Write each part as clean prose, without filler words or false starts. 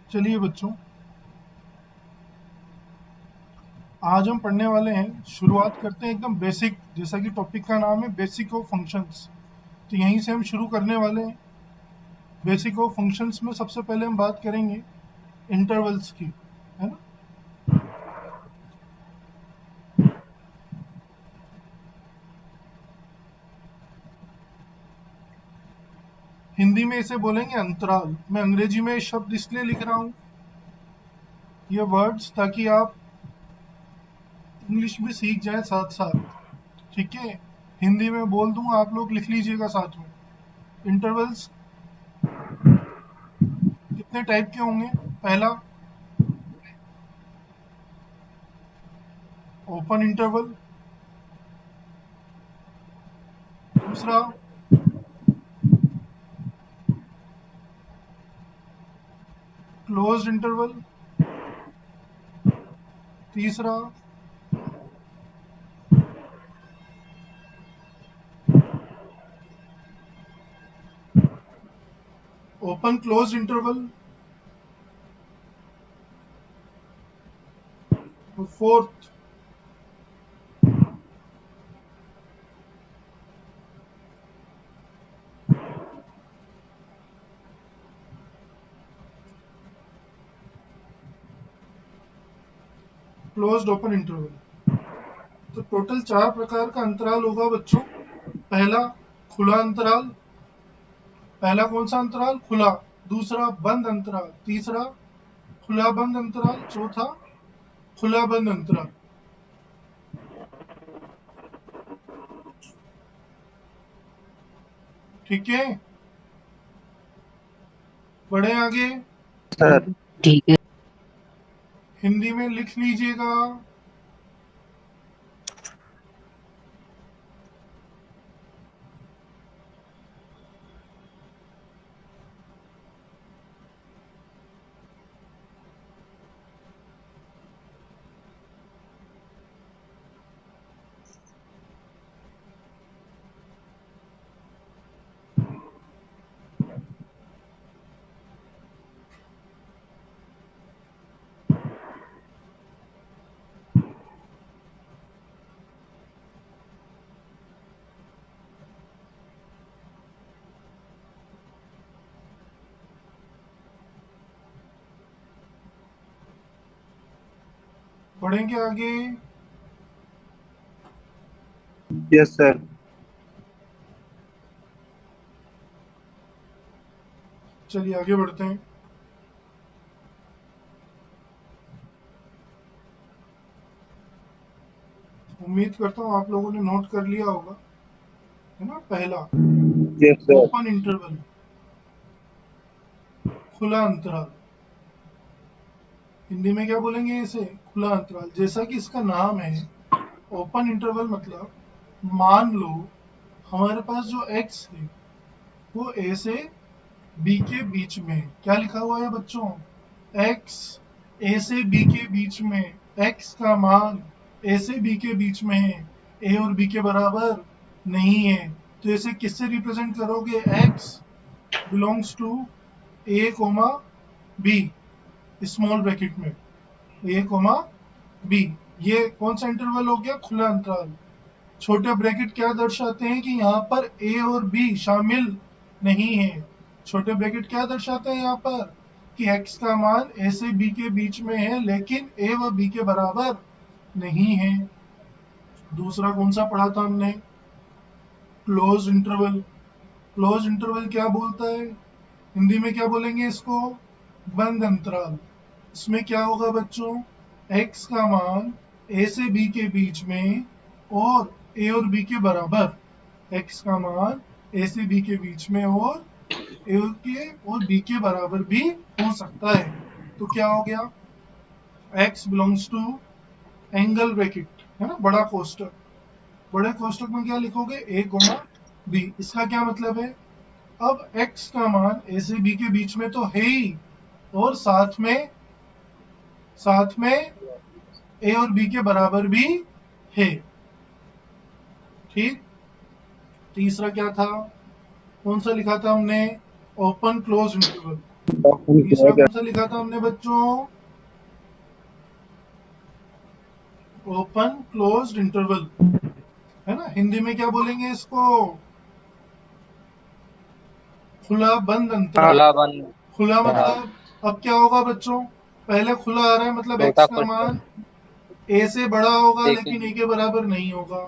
चलिए बच्चों, आज हम पढ़ने वाले हैं। शुरुआत करते हैं एकदम बेसिक, जैसा कि टॉपिक का नाम है बेसिक ऑफ फंक्शंस। तो यहीं से हम शुरू करने वाले हैं। बेसिक ऑफ फंक्शंस में सबसे पहले हम बात करेंगे इंटरवल्स की, है ना। हिंदी में इसे बोलेंगे अंतराल। मैं अंग्रेजी में शब्द इसलिए लिख रहा हूँ ये वर्ड्स, ताकि आप इंग्लिश भी सीख जाएं साथ साथ। ठीक है, हिंदी में बोल दूंगा, आप लोग लिख लीजिएगा साथ में। इंटरवल्स कितने टाइप के होंगे? पहला, ओपन इंटरवल। दूसरा, क्लोज्ड इंटरवल। तीसरा, ओपन क्लोज्ड इंटरवल। और फोर्थ, क्लोज्ड ओपन इंटरवल। तो टोटल 4 प्रकार का अंतराल होगा बच्चों। पहला, खुला अंतराल। पहला कौन सा अंतराल? खुला। दूसरा, बंद अंतराल। तीसरा, खुला बंद अंतराल। चौथा, खुला बंद अंतराल। ठीक है, बढ़े आगे। सर ठीक है। हिंदी में लिख लीजिएगा। बढ़ेंगे आगे। Yes sir. चलिए आगे बढ़ते हैं। उम्मीद करता हूँ आप लोगों ने नोट कर लिया होगा, है ना। पहला, यस सर। ओपन इंटरवल, खुला अंतराल। हिंदी में क्या बोलेंगे इसे? खुला अंतराल। जैसा कि इसका नाम है ओपन इंटरवल, मतलब मान लो हमारे पास जो x है वो a से b के बीच में है। क्या लिखा हुआ है बच्चों? x a से b के बीच में। x का मान a से b के बीच में है, a और b के बराबर नहीं है। तो इसे किससे रिप्रेजेंट करोगे? x belongs to a comma b, small bracket में a कोमा b। ये कौन सा इंटरवल हो गया? खुला अंतराल। छोटे ब्रैकेट क्या दर्शाते हैं कि यहाँ पर a और b शामिल नहीं है। छोटे ब्रैकेट क्या दर्शाते हैं यहाँ पर? कि x का मान a से b के बीच में है, लेकिन a व b के बराबर नहीं है। दूसरा कौन सा पढ़ा था हमने? Close interval. क्लोज इंटरवल क्या बोलता है? हिंदी में क्या बोलेंगे इसको? बंद अंतराल। इसमें क्या होगा बच्चों? x का मान a से b के बीच में और a और b के बराबर। x का मान a से b के बीच में और a के और b के बराबर भी हो सकता है। तो क्या हो गया? x belongs to angle bracket, है ना, बड़ा कोष्टक। बड़े कोष्टक में क्या लिखोगे? a comma b। इसका क्या मतलब है? अब x का मान a से b के बीच में तो है ही, और साथ में a और b के बराबर भी है। ठीक। तीसरा क्या था? कौन सा लिखा था हमने? Open close interval. तीसरा कौन सा लिखा था हमने बच्चों? ओपन क्लोज्ड इंटरवल, है ना? हिंदी में क्या बोलेंगे इसको? खुला बंद अंतराल। खुला बंद। खुला मतलब अब क्या होगा बच्चों? पहले खुला आ रहा है मतलब छोटा एक्स का मान ए से बड़ा होगा लेकिन ए लेकिन के बराबर नहीं होगा।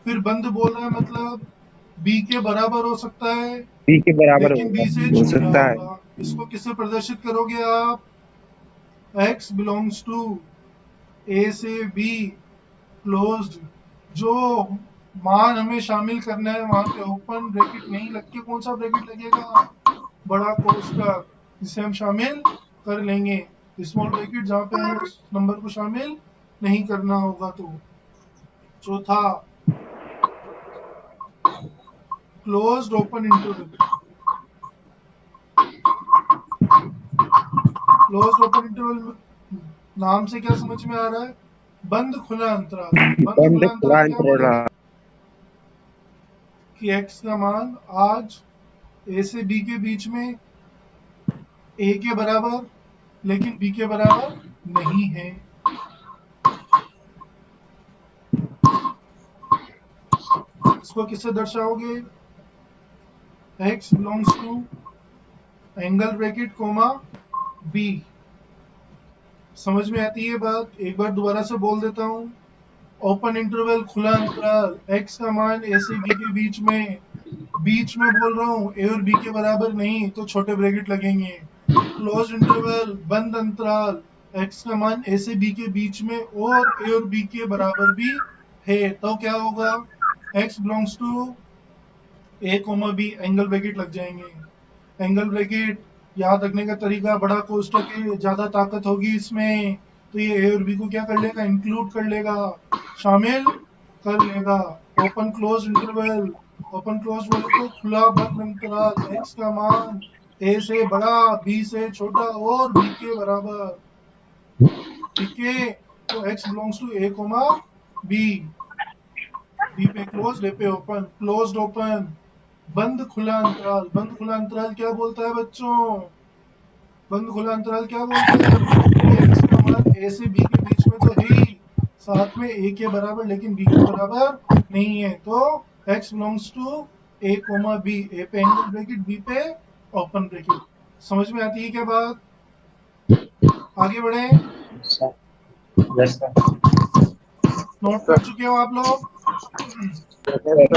फिर बंद बोल रहा है मतलब बी के बराबर हो सकता है बी के बराबर लेकिन बी से हो छोटा सकता है। होगा। इसको किससे प्रदर्शित करोगे आप? x बिलोंग्स टू ए से बी क्लोज्ड, जो मान हमें शामिल करना है वहां पे ओपन ब्रैकेट नहीं लग के कौन सा ब्रैकेट लगेगा? बड़ा कोष्ठक, जिसे हम शामिल कर लेंगे। स्मॉल ब्रैकेट जहां पे हमें उस नंबर को शामिल नहीं करना होगा। तो चौथा, closed open interval. Closed open interval नाम से क्या समझ में आ रहा है? बंद खुला अंतराल। बंद बंद खुला खुला अंतराल क्या बोलेंगे? अंतराल। कि x का मान आज a से b के बीच में a के बराबर लेकिन b के बराबर नहीं है। इसको किससे दर्शाओगे? x belongs to angle bracket comma b। समझ में आती है बात? एक बार दोबारा से बोल देता हूँ। ओपन इंटरवल खुला अंतराल, x का मान a से b के बीच में बोल रहा हूँ, a और b के बराबर नहीं तो छोटे ब्रैकेट लगेंगे। क्लोज इंटरवल बंद अंतराल, x का मान a से b के बीच में और a और b के बराबर भी है तो क्या होगा? x belongs to a comma b, angle bracket लग जाएंगे। एंगल ब्रैकेट याद रखने का तरीका, बड़ा कोष्टक है, ज्यादा ताकत होगी इसमें तो ये ए और बी को क्या कर लेगा? इंक्लूड कर लेगा, शामिल कर लेगा। Open close interval, open close बोले तो खुला बंद अंतराल, एक्स का मान ए से बड़ा बी से छोटा और बी के बराबर। ठीक है, तो X belongs to A comma B. B पे क्लोज, ए पे ओपन। क्लोज्ड ओपन, बंद खुला अंतराल। बंद खुला अंतराल क्या बोलता है बच्चों? बंद खुला अंतराल क्या बोलता है कि x का मान a से b के बीच में तो है ही, साथ में a के बराबर लेकिन b के बराबर नहीं है तो x belongs to a comma b। a पे एंगल ब्रैकेट, b पे ओपन ब्रैकेट। समझ में आती है क्या बात? आगे बढ़े। नोट कर चुके हो आप लोग?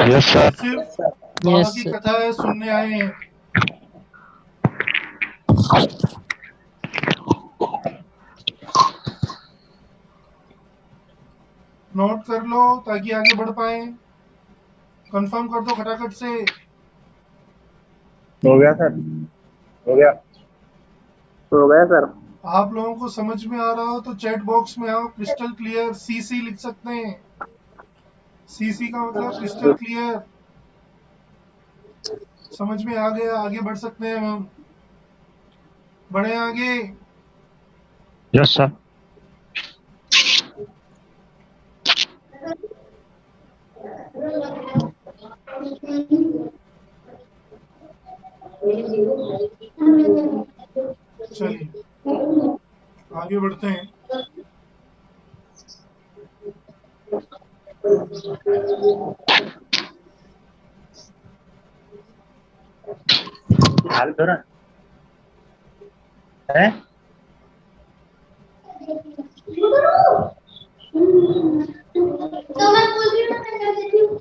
Yes sir. सिर्फ बाबा की कथा है सुनने आए हैं? नोट कर लो ताकि आगे बढ़ पाए। कंफर्म कर दो खटाखट से। हो गया सर। हो गया। हो गया सर। आप लोगों को समझ में आ रहा हो तो चैट बॉक्स में आओ, क्रिस्टल क्लियर सीसी लिख सकते हैं। सीसी का मतलब क्रिस्टल क्लियर। समझ में आ गया, आगे बढ़ सकते हैं हम। बढ़े आगे। Yes sir. चलिए आगे बढ़ते हैं। हाल थोड़ा है। तो मैं बोल रही हूँ ना, मैं कर देती हूँ।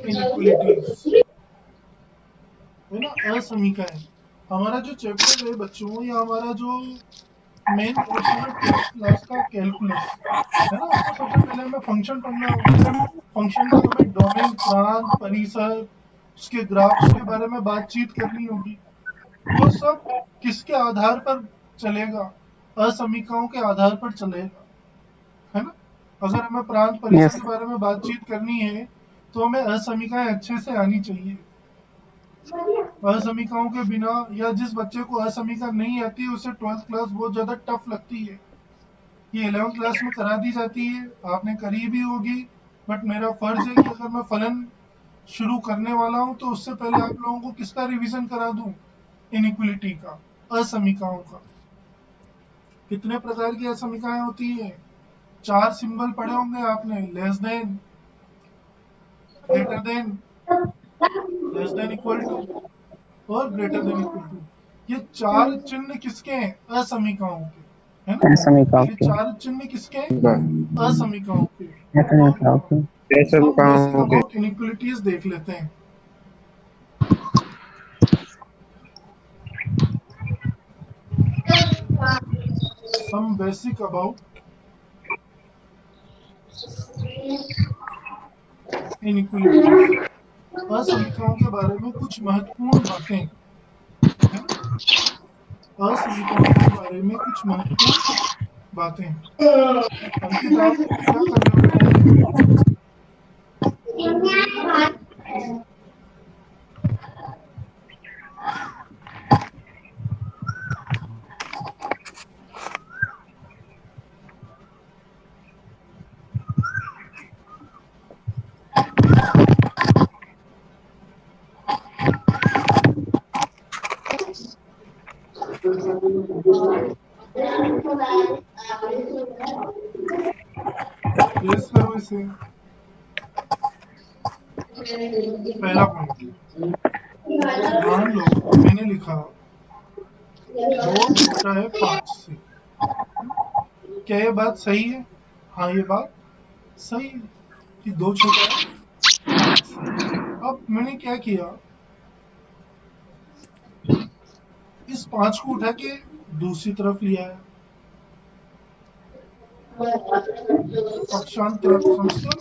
इनइक्वलिटीज है ना, असमीकरण। हमारा जो चैप्टर है बच्चों, या हमारा जो मेन पोर्शन है 12th क्लास का, कैलकुलस है ना। उसमें सबसे पहले हमें फंक्शन पढ़ना होगा। फंक्शन का हमें डोमेन, प्रांत, परिसर, उसके ग्राफ्स के बारे में बातचीत करनी होगी। वो सब किसके आधार पर चलेगा? असमीकरणों के आधार पर चलेगा, है ना। अगर हमें प्रांत परिसर यस। के बारे में बातचीत करनी है तो हमें असमीकरण अच्छे से आनी चाहिए। असमीकरणों के बिना, या जिस बच्चे को असमीकरण नहीं आती उसे 12th क्लास बहुत ज्यादा टफ लगती है। ये 11th क्लास में करा दी जाती है, आपने करी भी होगी। बट मेरा फर्ज है कि अगर मैं फलन शुरू करने वाला हूं तो उससे पहले आप लोगों को किसका रिवीजन करा दूं? इनइक्वलिटी का, असमीकाओं का। कितने प्रकार की असमीकाएं होती है? 4 सिंबल पढ़े होंगे आपने, less than, greater than, less than equal to और ग्रेटर देन इक्वल टू। ये 4 चिन्ह किसके हैं? असमीकाओं के, है ना? असमीकाओं ये के 4 चिन्ह किसके हैं? असमीकाओं के। असमीकाओं के ऐसे अब बेसिक मुकामों के अबाउट इनइक्वलिटीज देख लेते हैं। Some basic about inequalities. असमीकाओं के बारे में कुछ महत्वपूर्ण बातें, है ना? असमीकाओं के बारे में कुछ महत्वपूर्ण बातें। अंकित, आप क्या कर रहे हो बेटा ये? गेस करो इसे। पहला पॉइंट, मान लो मैंने लिखा 2 छोटा है 5 से। क्या ये बात सही है? हाँ, ये बात सही है कि 2 छोटा है 5 से। अब मैंने क्या किया, इस 5 को उठा के दूसरी तरफ लिया है, पक्षांतर समझते हो?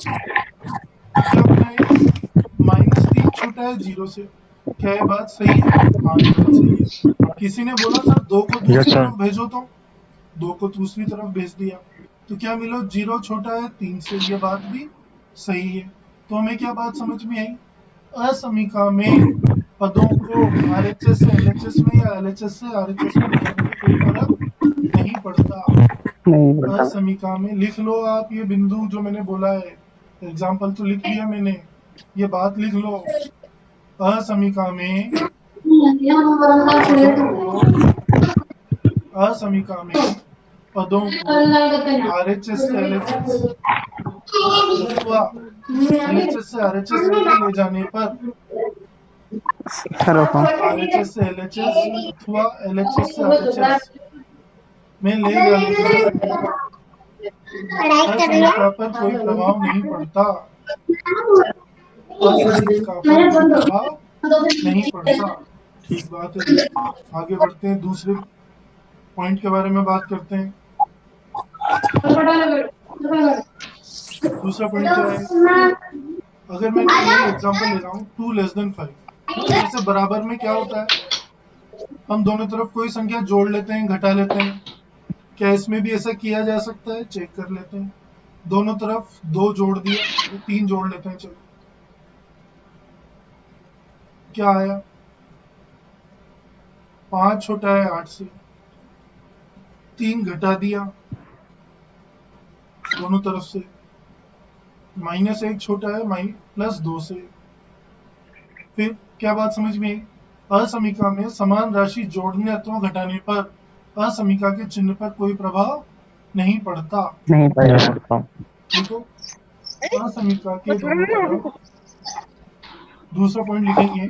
क्या बनाया? -3 छोटा है 0 से। क्या ये बात सही है? हाँ, ये बात सही है। किसी ने बोला सर 2 को यस दूसरी सर तरफ भेजो, तो 2 को दूसरी तरफ भेज दिया। तो क्या मिलो 0 छोटा है 3 से, ये बात भी सही है। तो हमें क्या बात समझ में आई? असमीका में पदों को आरएचएस से एलएचएस में या एलएचएस से आरएचएस में ले जाने में कोई फर्क नहीं पड़ता। नहीं पड़ता। असमीका में लिख लो आप ये बिंदु जो मैंने बोला है, एग्जाम्पल तो लिख दिया मैंने, ये बात लिख लो। असमीका में पदों को, असमीका में पदों को आरएचएस से एलएचएस अथवा एलएचएस से आरएचएस में ले जाने पर, रोको आरएचएस से एलएचएस अथवा एलएचएस से आरएचएस में ले जाने पर असमीका पर कोई प्रभाव नहीं पड़ता। असमीका पर कोई प्रभाव नहीं पड़ता। ठीक बात है जी। आगे बढ़ते हैं, दूसरे पॉइंट के बारे में बात करते हैं। दूसरा पॉइंट क्या है? अगर मैं यही एग्जांपल ले रहा हूँ 2 लेस देन 5, जैसे बराबर में क्या होता है, हम दोनों तरफ कोई संख्या जोड़ लेते हैं, घटा लेते हैं। क्या इसमें भी ऐसा किया जा सकता है? चेक कर लेते हैं। दोनों तरफ 2 जोड़ दिया, 3 जोड़ लेते हैं। चलो, क्या आया? 5 छोटा है 8 से, 3 घटा दिया दोनों तरफ से, -1 छोटा है +2 से। फिर क्या बात समझ में आई? असमीका में समान राशि जोड़ने अथवा घटाने पर असमीका के चिन्ह पर कोई प्रभाव नहीं पड़ता। नहीं पड़ता। देखो, असमीका के दोनों तरफ, दूसरा पॉइंट लिखेंगे,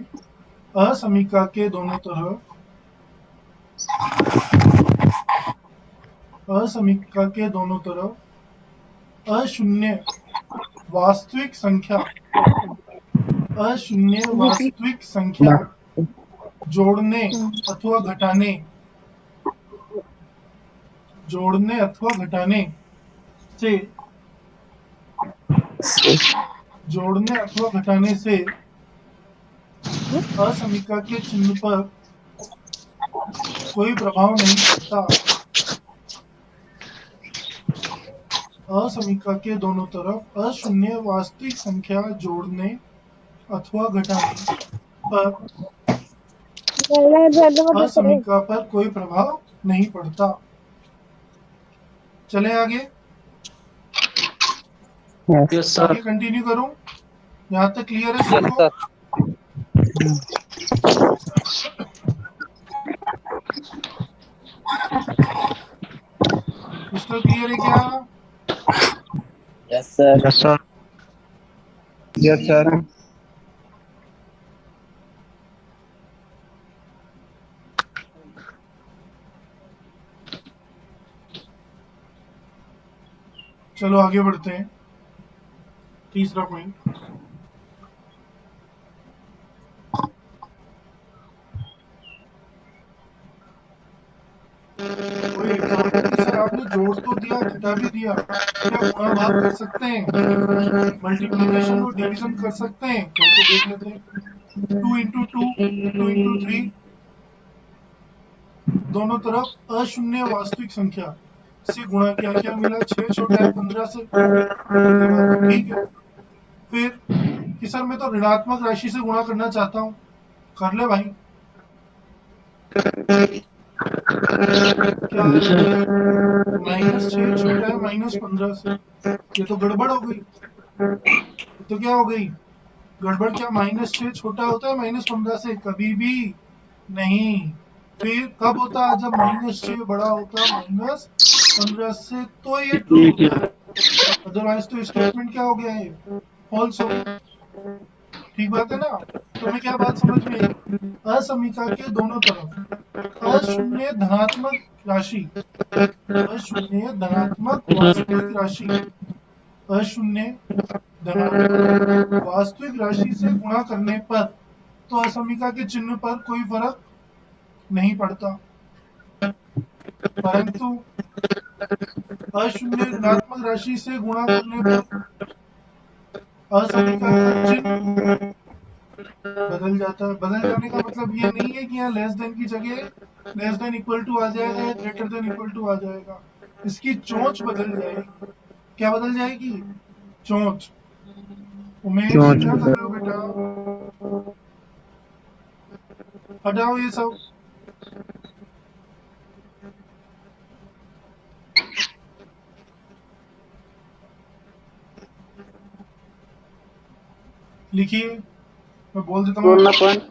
असमीका के दोनों तरफ, असमीका के दोनों तरफ अशून्य वास्तविक संख्या, अशून्य वास्तविक संख्या जोड़ने अथवा घटाने, जोड़ने अथवा घटाने से, जोड़ने अथवा घटाने से असमीका के चिन्ह पर कोई प्रभाव नहीं पड़ता। असमीका के दोनों तरफ अशून्य वास्तविक संख्या जोड़ने अथवा घटाने पर असमीका पर कोई प्रभाव नहीं पड़ता। चले आगे। Yes yes sir. आगे कंटिन्यू करूं? यहाँ तक क्लियर है यस सबको? सर। क्रिस्टल क्लियर है क्या? Yes sir. Yes sir. Yes sir. चलो आगे बढ़ते हैं। तीसरा पॉइंट, कोई एग्जाम्पल कि सर आपने जोड़ तो दिया, घटा भी दिया, क्या गुणा भाग कर सकते हैं, मल्टीप्लिकेशन और डिवीजन कर सकते हैं? करके देख लेते हैं। 2 इंटू 2, 2 इंटू 3, दोनों तरफ अशून्य वास्तविक संख्या से गुणा किया, क्या मिला? 6 छोटा है 15 से, ठीक है। फिर कि सर मैं तो ऋणात्मक राशि से गुणा करना चाहता हूँ, कर ले भाई। क्या -6 छोटा है -15 से, ये तो गड़बड़ हो गई। ये तो क्या हो गई? गड़बड़। क्या -6 छोटा होता है -15 से? कभी भी नहीं। फिर कब होता है? जब -6 बड़ा होता है -15 से, तो ये ट्रू होता है। अदरवाइज तो स्टेटमेंट क्या हो गया? ये फॉल्स हो गया। ठीक बात है ना? तो मैं क्या बात समझ में आई? असमीका के दोनों तरफ अशून्य धनात्मक राशि, अशून्य धनात्मक वास्तविक राशि, अशून्य धनात्मक वास्तविक राशि से गुणा करने पर तो असमीका के चिन्ह पर कोई फर्क नहीं पड़ता, परंतु अशून्य ऋणात्मक राशि से गुणा करने पर असमीका का चिन्ह बदल जाता है। बदल जाने का मतलब ये नहीं है कि यहाँ लेस देन की जगह लेस देन इक्वल टू आ जाएगा या ग्रेटर देन इक्वल टू आ जाएगा। इसकी चोंच बदल जाएगी। क्या बदल जाएगी? चोंच। उमेश चोंच। क्या कर रहे हो बेटा? हटाओ ये सब। लिखिए, मैं बोल देता हूँ। बोलना पॉइंट।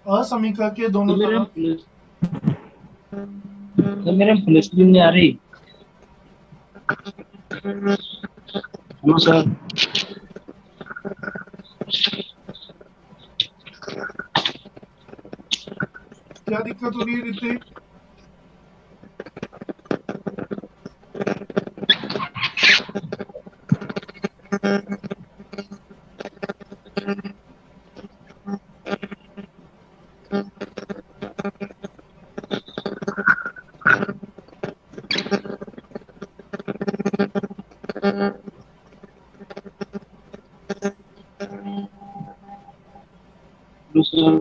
असमीका के दोनों तरफ मेरे फुल स्क्रीन नहीं आ रही। Hello sir. क्या दिक्कत हो रही है ऋतिक? Hello sir.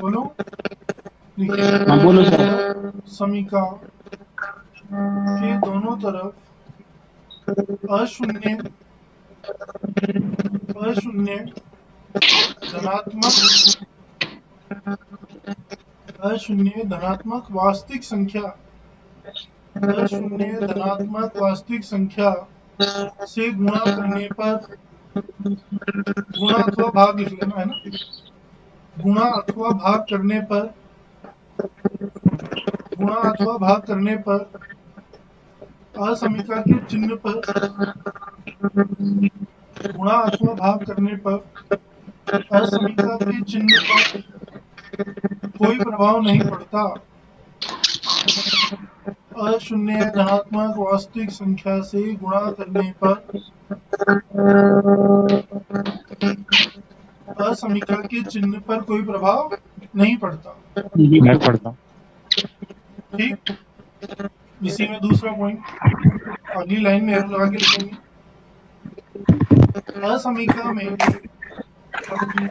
बोलो, लिखिए। हाँ बोलो सर। समीका के दोनों तरफ अशून्य अशून्य धनात्मक अशून्य धनात्मक वास्तविक संख्या, अशून्य धनात्मक वास्तविक संख्या से गुणा करने पर, गुणा अथवा भाग लिख लेना है ना, गुणा अथवा भाग करने पर, गुणा अथवा भाग करने पर असमीका के चिन्ह पर, गुणा अथवा भाग करने पर असमीका के चिन्ह पर कोई प्रभाव नहीं पड़ता। अशून्य धनात्मक वास्तविक संख्या से गुणा करने पर असमीका के चिन्ह पर कोई प्रभाव नहीं पड़ता। मैं पढ़ता हूँ। ठीक, इसी में दूसरा पॉइंट, अगली लाइन में एरो लगा के लिखेंगे। असमीका में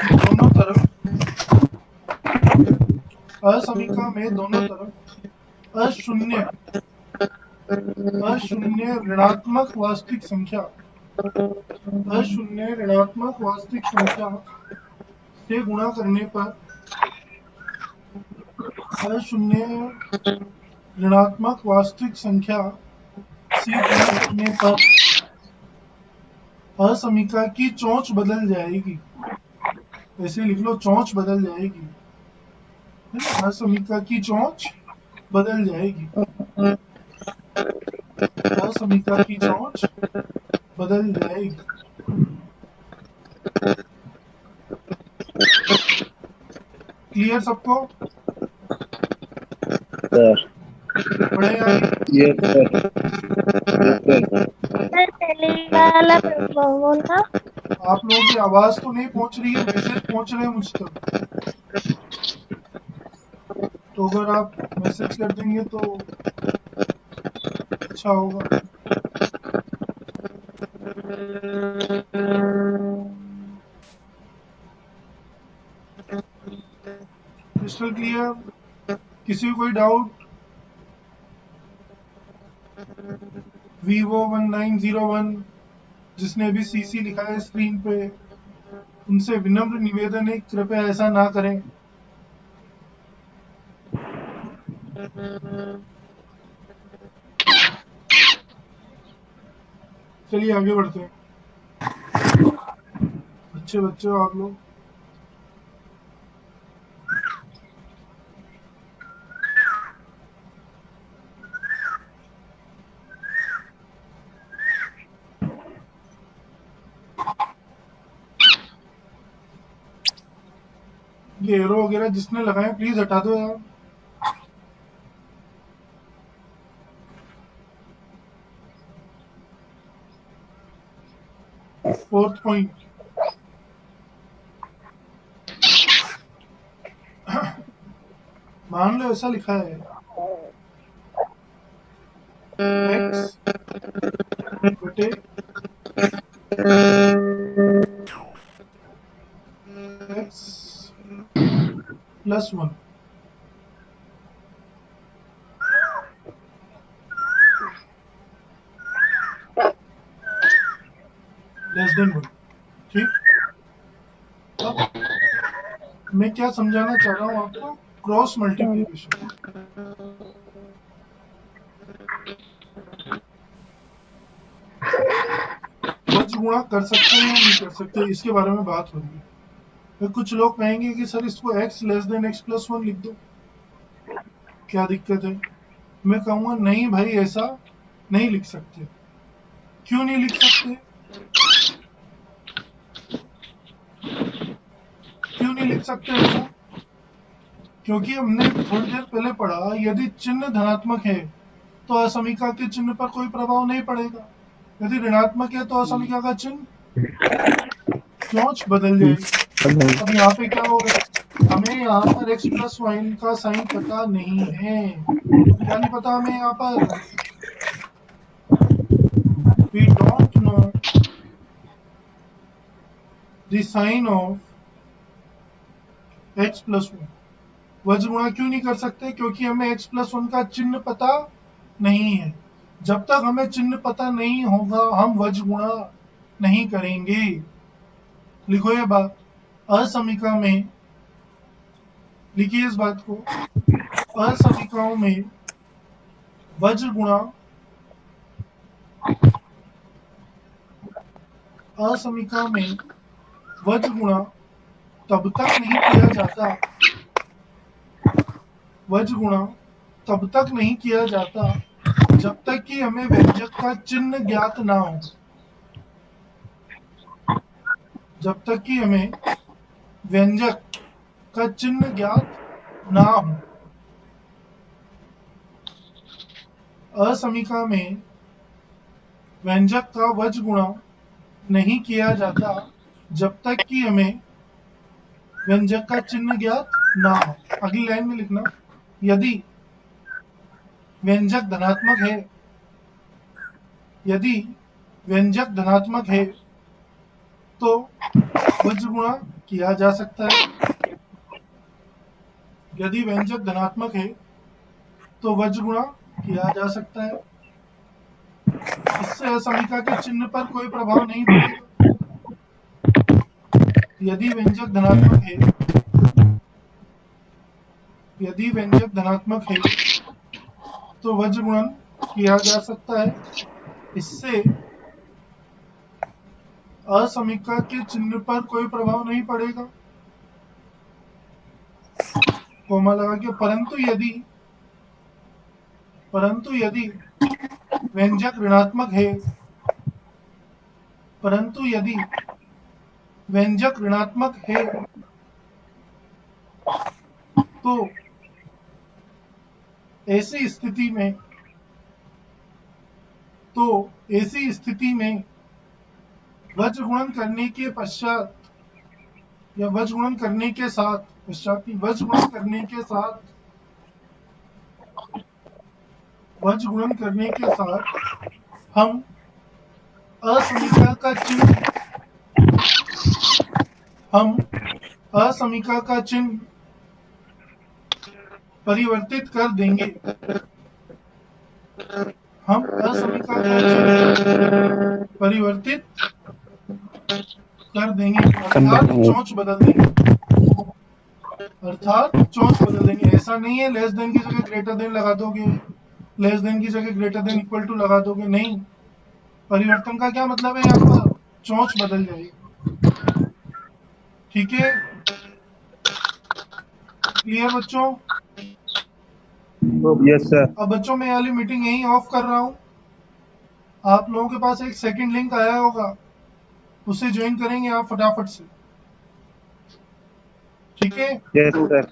दोनों तरफ, असमीका में दोनों तरफ अशून्य अशून्य ऋणात्मक वास्तविक संख्या, अशून्य ऋणात्मक वास्तविक संख्या से गुणा करने पर, अशून्य ऋणात्मक वास्तविक संख्या से गुणा करने पर असमीका की चोंच बदल जाएगी। ऐसे लिख लो, चोंच बदल जाएगी, है ना? असमीका की चोंच बदल जाएगी, असमीका की चोंच बदल जाएगी। क्लियर सबको? सर पढ़े आगे? यस सर सर पहले वाला बोलना। आप लोगों की आवाज तो नहीं पहुंच रही है, मैसेज पहुंच रहे हैं मुझ तक। तो अगर आप मैसेज कर देंगे तो अच्छा होगा। Crystal clear? किसी को कोई डाउट? Vivo1901 जिसने अभी सीसी लिखा है स्क्रीन पे, उनसे विनम्र निवेदन है, कृपया ऐसा ना करें। चलिए आगे बढ़ते हैं। अच्छे बच्चे हो आप लोग। ये एरो वगैरह जिसने लगाए प्लीज हटा दो यार। फोर्थ पॉइंट, मान लो ऐसा लिखा है x बटे x प्लस 1, लेस देन 1। ठीक, अब मैं क्या समझाना चाह रहा हूँ आपको, क्रॉस मल्टीप्लिकेशन। वज्र गुणा कर सकते हैं या नहीं कर सकते, इसके बारे में बात हो रही है। फिर कुछ लोग कहेंगे कि सर इसको x less than x plus 1 लिख दो, क्या दिक्कत है? मैं कहूँगा नहीं भाई, ऐसा नहीं लिख सकते। क्यों नहीं लिख सकते? क्यों नहीं लिख सकते ऐसा? क्योंकि हमने थोड़ी देर पहले पढ़ा, यदि चिन्ह धनात्मक है तो असमीका के चिन्ह पर कोई प्रभाव नहीं पड़ेगा, यदि ऋणात्मक है तो असमीका का चिन्ह चोंच बदल जाएगी। अब यहाँ पे क्या हो रहा है, हमें यहाँ पर x प्लस वाइन का साइन पता नहीं है। क्या नहीं पता हमें यहाँ पर? We don't know the sign of x plus 1। वज्र गुणा क्यों नहीं कर सकते? क्योंकि हमें x प्लस 1 का चिन्ह पता नहीं है। जब तक हमें चिन्ह पता नहीं होगा हम वज्र गुणा नहीं करेंगे। लिखो ये बात, असमीका में, लिखिए इस बात को, असमीकाओं में वज्र गुणा, असमीका में वज्र गुणा तब तक नहीं किया जाता, वज्र गुणा तब तक नहीं किया जाता जब तक कि हमें व्यंजक का चिन्ह ज्ञात ना हो, जब तक कि हमें व्यंजक का चिन्ह ज्ञात ना हो। असमीका में व्यंजक का वज्र गुणा नहीं किया जाता जब तक कि हमें व्यंजक का चिन्ह ज्ञात ना हो। अगली लाइन में लिखना, यदि व्यंजक धनात्मक है, यदि व्यंजक धनात्मक है तो वज्र गुणा किया जा सकता है। यदि व्यंजक धनात्मक है तो वज्र गुणा किया जा सकता है। इससे असमिका के चिन्ह पर कोई प्रभाव नहीं पड़ेगा। यदि व्यंजक धनात्मक है, यदि व्यंजक धनात्मक है तो वज्र गुणन किया जा सकता है। इससे असमिका के चिन्ह पर कोई प्रभाव नहीं पड़ेगा। कोमा लगा के परंतु यदि व्यंजक ऋणात्मक है, परंतु यदि व्यंजक ऋणात्मक है तो ऐसी स्थिति में वज्र गुणन करने के पश्चात या वज्र गुणन करने के साथ हम असमिका का चिन्ह परिवर्तित कर देंगे। हम असमिका का चिन्ह परिवर्तित कर देंगे, अर्थात चोंच बदल देंगे। ऐसा नहीं है लेस देन की जगह ग्रेटर देन लगा दोगे, लेस देन की जगह ग्रेटर देन इक्वल टू लगा दोगे, नहीं। परिवर्तन का क्या मतलब है, यहाँ पर चोंच बदल जाएगी। ठीक है, क्लियर बच्चों? Yes sir. अब बच्चों मैं वाली मीटिंग यहीं ऑफ कर रहा हूँ। आप लोगों के पास एक सेकंड लिंक आया होगा, उसे ज्वाइन करेंगे आप फटाफट से। ठीक है? Yes sir.